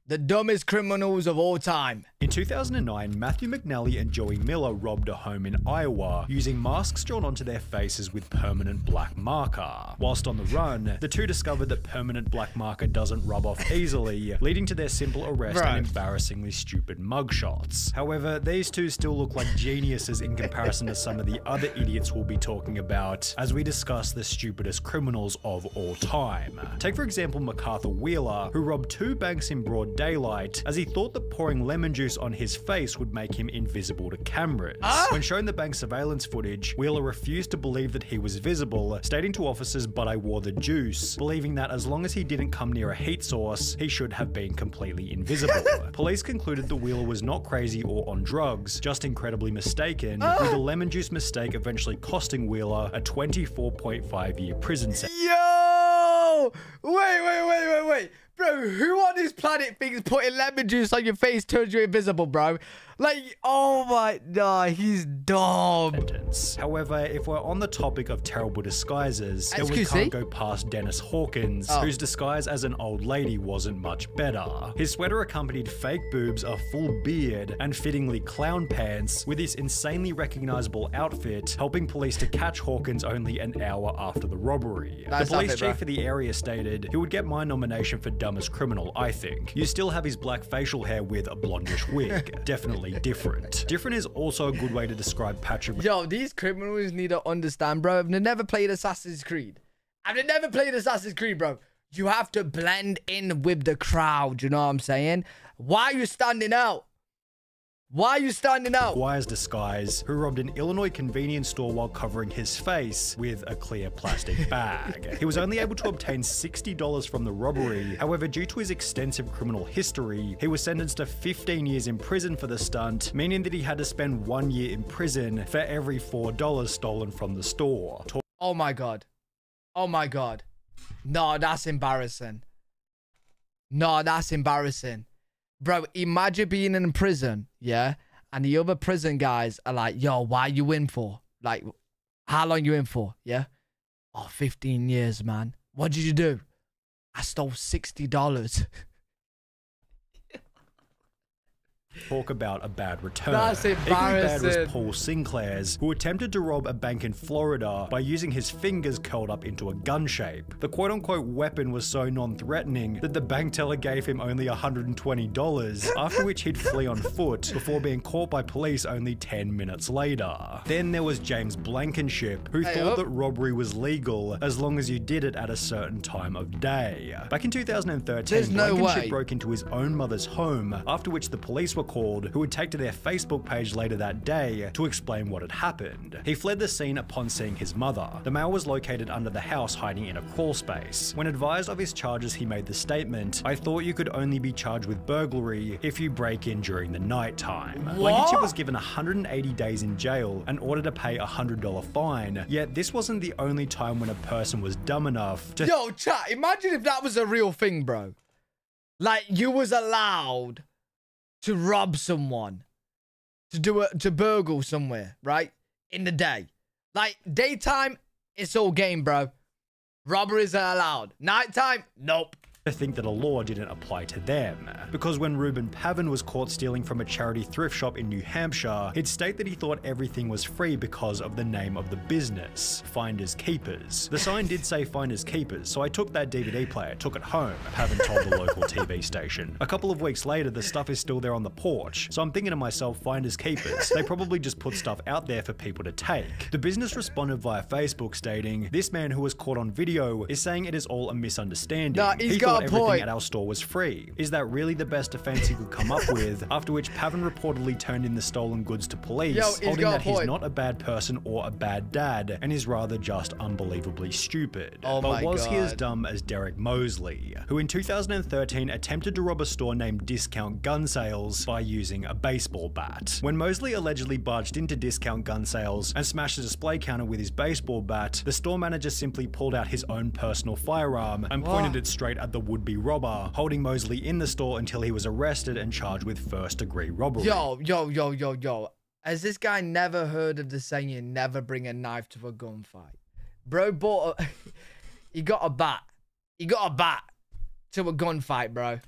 The dumbest criminals of all time. In 2009, Matthew McNally and Joey Miller robbed a home in Iowa using masks drawn onto their faces with permanent black marker. Whilst on the run, the two discovered that permanent black marker doesn't rub off easily, leading to their simple arrest and embarrassingly stupid mugshots. However, these two still look like geniuses in comparison to some of the other idiots we'll be talking about as we discuss the stupidest criminals of all time. Take for example MacArthur Wheeler, who robbed 2 banks in broad daylight as he thought that pouring lemon juice on his face would make him invisible to cameras. When shown the bank surveillance footage, Wheeler refused to believe that he was visible, stating to officers, "But I wore the juice," believing that as long as he didn't come near a heat source, he should have been completely invisible. Police concluded that Wheeler was not crazy or on drugs, just incredibly mistaken, with the lemon juice mistake eventually costing Wheeler a 24.5-year prison sentence. Yo! Wait. Bro, who on this planet thinks putting lemon juice on your face turns you invisible, bro? Like, oh my, nah, he's dumb. However, if we're on the topic of terrible disguises, then we can't go past Dennis Hawkins, whose disguise as an old lady wasn't much better. His sweater accompanied fake boobs, a full beard, and fittingly clown pants, with this insanely recognizable outfit helping police to catch Hawkins only an hour after the robbery. The police chief for the area stated, "He would get my nomination for dumbest criminal, I think. You still have his black facial hair with a blondish wig. Definitely different." Different is also a good way to describe Patrick. Yo, these criminals need to understand, bro. I've never played Assassin's Creed. Bro. You have to blend in with the crowd, you know what I'm saying? Why are you standing out? Wires disguise, who robbed an Illinois convenience store while covering his face with a clear plastic bag. He was only able to obtain $60 from the robbery. However, due to his extensive criminal history, he was sentenced to 15 years in prison for the stunt, meaning that he had to spend 1 year in prison for every $4 stolen from the store. Oh my god. No, that's embarrassing. Bro, imagine being in prison, yeah? And the other prison guys are like, "Yo, why are you in for? Like, how long you in for? Yeah? Oh, 15 years, man. What did you do?" "I stole $60. Talk about a bad return. That's embarrassing. Equally bad was Paul Sinclair's, who attempted to rob a bank in Florida by using his fingers curled up into a gun shape. The quote-unquote weapon was so non-threatening that the bank teller gave him only $120, after which he'd flee on foot before being caught by police only 10 minutes later. Then there was James Blankenship, who thought that robbery was legal as long as you did it at a certain time of day. Back in 2013, Blankenship broke into his own mother's home, after which the police were called, who would take to their Facebook page later that day to explain what had happened. He fled the scene upon seeing his mother. The male was located under the house hiding in a crawl space. When advised of his charges, he made the statement, "I thought you could only be charged with burglary if you break in during the night time." Blankenship was given 180 days in jail and ordered to pay a $100 fine, yet this wasn't the only time when a person was dumb enough to— Yo, chat, imagine if that was a real thing, bro. Like, you was allowed to rob someone, to burgle somewhere, right? In the day. Like, daytime, it's all game, bro. Robberies are allowed. Nighttime, nope. to think that a law didn't apply to them. Because when Ruben Pavin was caught stealing from a charity thrift shop in New Hampshire, he'd state that he thought everything was free because of the name of the business, Finders Keepers. The sign did say Finders Keepers, so I took that DVD player, took it home, Pavin told the local TV station. A couple of weeks later, the stuff is still there on the porch, so I'm thinking to myself, Finders Keepers, they probably just put stuff out there for people to take. The business responded via Facebook stating, this man who was caught on video is saying it is all a misunderstanding. Nah, he thought everything at our store was free. Is that really the best defense he could come up with? After which Pavin reportedly turned in the stolen goods to police, holding that he's not a bad person or a bad dad, and is rather just unbelievably stupid. But was he as dumb as Derek Mosley, who in 2013 attempted to rob a store named Discount Gun Sales by using a baseball bat? When Mosley allegedly barged into Discount Gun Sales and smashed a display counter with his baseball bat, the store manager simply pulled out his own personal firearm and pointed it straight at the would-be robber, holding Mosley in the store until he was arrested and charged with first-degree robbery. Yo. Has this guy never heard of the saying, never bring a knife to a gunfight? Bro bought a... he got a bat. He got a bat to a gunfight, bro.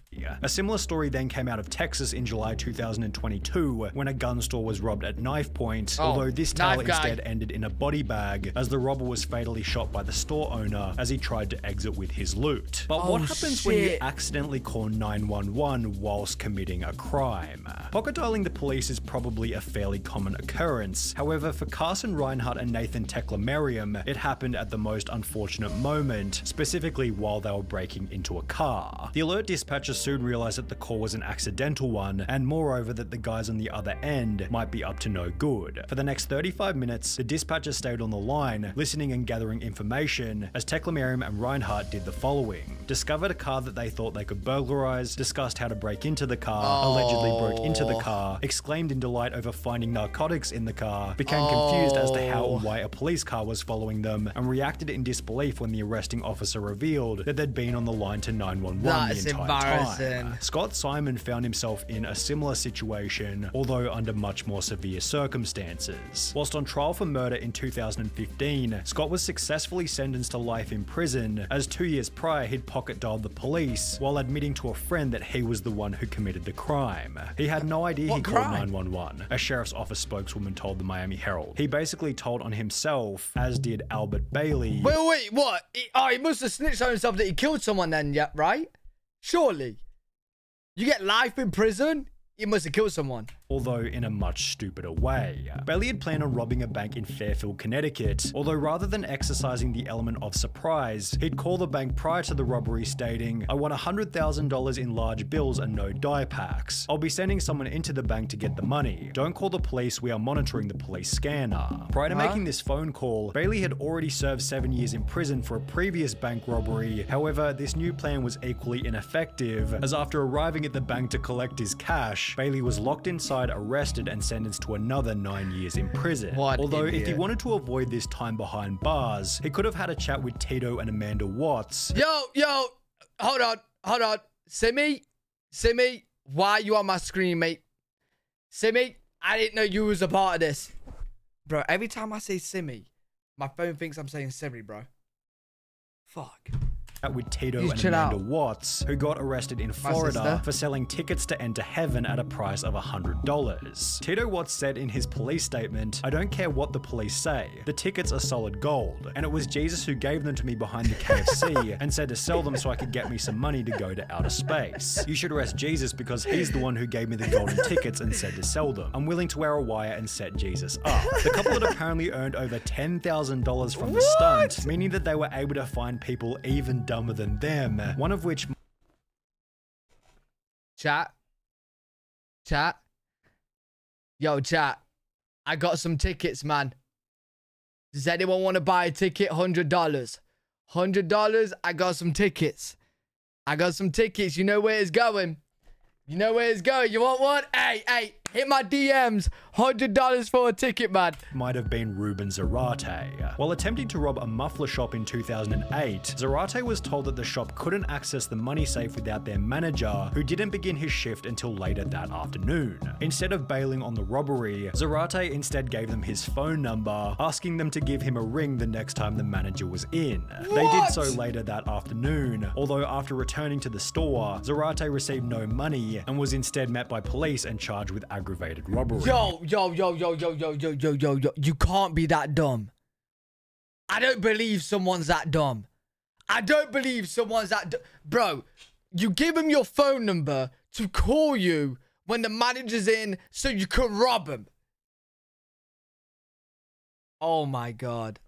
A similar story then came out of Texas in July 2022 when a gun store was robbed at knife point, although this tale instead ended in a body bag as the robber was fatally shot by the store owner as he tried to exit with his loot. But what happens when you accidentally call 911 whilst committing a crime? Pocket dialing the police is probably a fairly common occurrence. However, for Carson Reinhardt and Nathan Teklemariam, it happened at the most unfortunate moment, specifically while they were breaking into a car. The alert dispatcher soon realized that the call was an accidental one, and moreover that the guys on the other end might be up to no good. For the next 35 minutes, the dispatcher stayed on the line, listening and gathering information, as Teklemariam and Reinhardt did the following. Discovered a car that they thought they could burglarize, discussed how to break into the car, allegedly broke into the car, exclaimed in delight over finding narcotics in the car, became confused as to how and why a police car was following them, and reacted in disbelief when the arresting officer revealed that they'd been on the line to 911 the entire time. Scott Simon found himself in a similar situation, although under much more severe circumstances. Whilst on trial for murder in 2015, Scott was successfully sentenced to life in prison, as 2 years prior he'd pocket dialed the police while admitting to a friend that he was the one who committed the crime. He had no idea he called 911, a sheriff's office spokeswoman told the Miami Herald. He basically told on himself, as did Albert Bailey. Wait, what? He must have snitched on himself that he killed someone then, yeah, right? Surely. You get life in prison? You must have killed someone. Although in a much stupider way. Bailey had planned on robbing a bank in Fairfield, Connecticut, although rather than exercising the element of surprise, he'd call the bank prior to the robbery stating, "I want $100,000 in large bills and no die packs. I'll be sending someone into the bank to get the money. Don't call the police, we are monitoring the police scanner." Prior to making this phone call, Bailey had already served 7 years in prison for a previous bank robbery. However, this new plan was equally ineffective, as after arriving at the bank to collect his cash, Bailey was locked inside, arrested, and sentenced to another 9 years in prison. Although if he wanted to avoid this time behind bars, he could have had a chat with Tito and Amanda Watts. Yo, hold on. Simi, why are you on my screen, mate? Simi, I didn't know you was a part of this. Bro, every time I say Simi, my phone thinks I'm saying Siri, bro. Fuck. With Tito and Amanda Watts, who got arrested in Florida for selling tickets to enter heaven at a price of $100. Tito Watts said in his police statement, "I don't care what the police say. The tickets are solid gold. And it was Jesus who gave them to me behind the KFC and said to sell them so I could get me some money to go to outer space. You should arrest Jesus because he's the one who gave me the golden tickets and said to sell them. I'm willing to wear a wire and set Jesus up." The couple had apparently earned over $10,000 from the stunt, meaning that they were able to find people even dumber than them, one of which... Chat. Yo, chat. I got some tickets, man. Does anyone want to buy a ticket? $100. $100, I got some tickets. You know where it's going. You want one? Hey, hit my DMs. $100 for a ticket, man. Might have been Ruben Zarate. While attempting to rob a muffler shop in 2008, Zarate was told that the shop couldn't access the money safe without their manager, who didn't begin his shift until later that afternoon. Instead of bailing on the robbery, Zarate instead gave them his phone number, asking them to give him a ring the next time the manager was in. They did so later that afternoon, although after returning to the store, Zarate received no money and was instead met by police and charged with aggravated robbery. Yo. You can't be that dumb. I don't believe someone's that dumb. Bro, you give him your phone number to call you when the manager's in so you could rob him. Oh my God.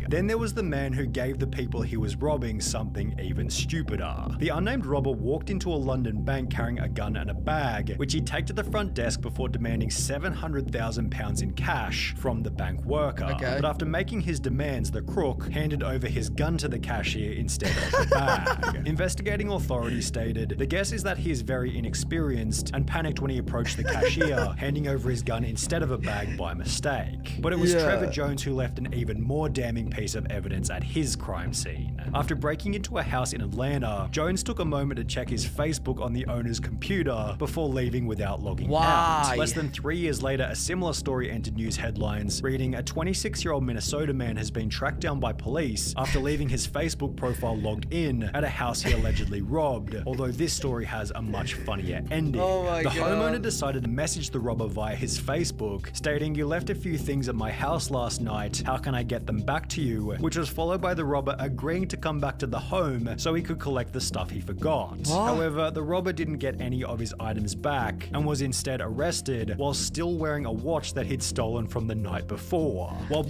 Then there was the man who gave the people he was robbing something even stupider. The unnamed robber walked into a London bank carrying a gun and a bag, which he'd take to the front desk before demanding £700,000 in cash from the bank worker. But after making his demands, the crook handed over his gun to the cashier instead of the bag. Investigating authorities stated, the guess is that he is very inexperienced and panicked when he approached the cashier, handing over his gun instead of a bag by mistake. But it was Trevor Jones who led left an even more damning piece of evidence at his crime scene. After breaking into a house in Atlanta, Jones took a moment to check his Facebook on the owner's computer before leaving without logging out. Less than 3 years later, a similar story entered news headlines, reading, "A 26-year-old Minnesota man has been tracked down by police after leaving his Facebook profile logged in at a house he allegedly robbed," although this story has a much funnier ending. The homeowner decided to message the robber via his Facebook, stating, "You left a few things at my house last night, how can I get them back to you?" which was followed by the robber agreeing to come back to the home so he could collect the stuff he forgot. However, the robber didn't get any of his items back and was instead arrested while still wearing a watch that he'd stolen from the night before. Yo.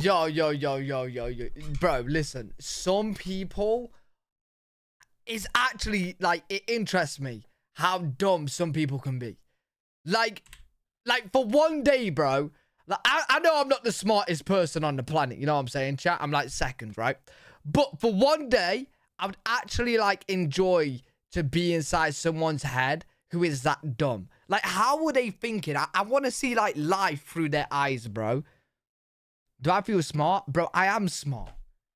Bro, listen, some people, it's actually, like, it interests me how dumb some people can be. Like for one day, bro, like, I know I'm not the smartest person on the planet, you know what I'm saying, chat? I'm like second, right? But for one day, I would actually, like, enjoy to be inside someone's head who is that dumb. Like, how were they thinking? I want to see, like, life through their eyes, bro. Do I feel smart? Bro, I am smart.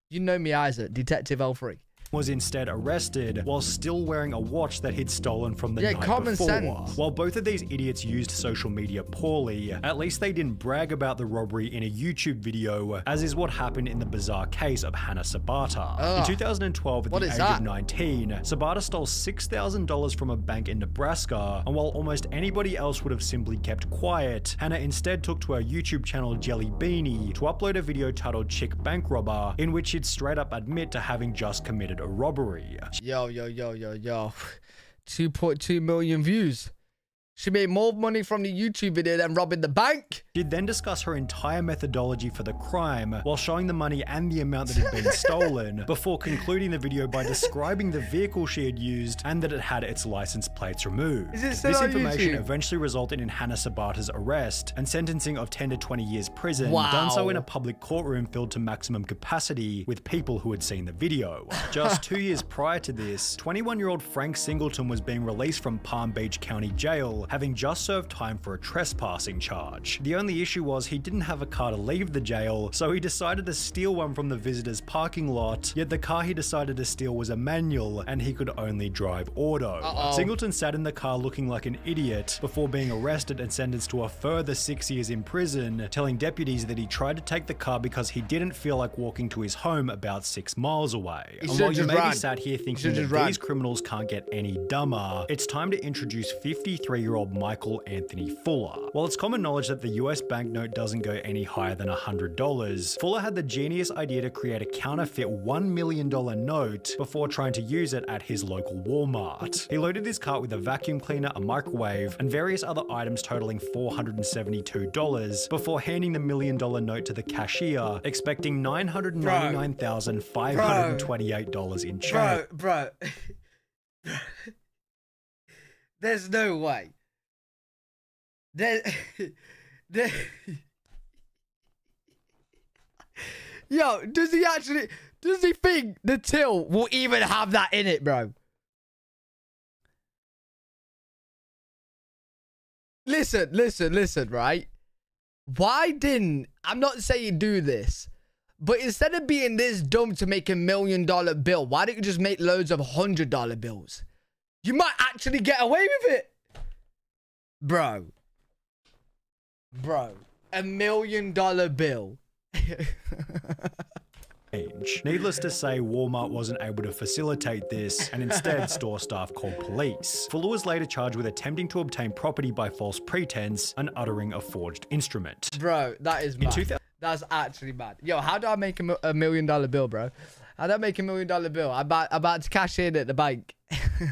You know me, Isaac, Detective L3. Was instead arrested while still wearing a watch that he'd stolen from the night common before. sense. While both of these idiots used social media poorly, at least they didn't brag about the robbery in a YouTube video, as is what happened in the bizarre case of Hannah Sabata. In 2012, at the age of 19, Sabata stole $6,000 from a bank in Nebraska, and while almost anybody else would have simply kept quiet, Hannah instead took to her YouTube channel Jelly Beanie to upload a video titled Chick Bank Robber, in which she'd straight up admit to having just committed a robbery. Yo. 2.2 million views. She made more money from the YouTube video than robbing the bank. She'd then discuss her entire methodology for the crime while showing the money and the amount that had been stolen, before concluding the video by describing the vehicle she had used and that it had its license plates removed. This information eventually resulted in Hannah Sabata's arrest and sentencing of 10 to 20 years prison, done so in a public courtroom filled to maximum capacity with people who had seen the video. Just 2 years prior to this, 21-year-old Frank Singleton was being released from Palm Beach County Jail, having just served time for a trespassing charge. The only issue was he didn't have a car to leave the jail, so he decided to steal one from the visitors' parking lot, yet the car he decided to steal was a manual and he could only drive auto. Singleton sat in the car looking like an idiot before being arrested and sentenced to a further 6 years in prison, telling deputies that he tried to take the car because he didn't feel like walking to his home about 6 miles away. And while you may be sat here thinking that these criminals can't get any dumber, it's time to introduce 53-year-old Michael Anthony Fuller. While it's common knowledge that the US banknote doesn't go any higher than $100, Fuller had the genius idea to create a counterfeit $1 million note before trying to use it at his local Walmart. He loaded his cart with a vacuum cleaner, a microwave, and various other items totaling $472 before handing the $1 million note to the cashier, expecting $999,528 in change. Bro. There's no way. Yo, does he think the till will even have that in it, bro? Listen, right? Why didn't, I'm not saying do this, but instead of being this dumb to make $1 million bill, why don't you just make loads of $100 bills? You might actually get away with it. Bro, $1 million bill. Needless to say, Walmart wasn't able to facilitate this, and instead store staff called police. Fuller was later charged with attempting to obtain property by false pretense and uttering a forged instrument. Bro, that is mad. That's actually mad. Yo, how do I make $1 million bill, bro? How do I make $1 million bill? I'm about to cash in at the bank.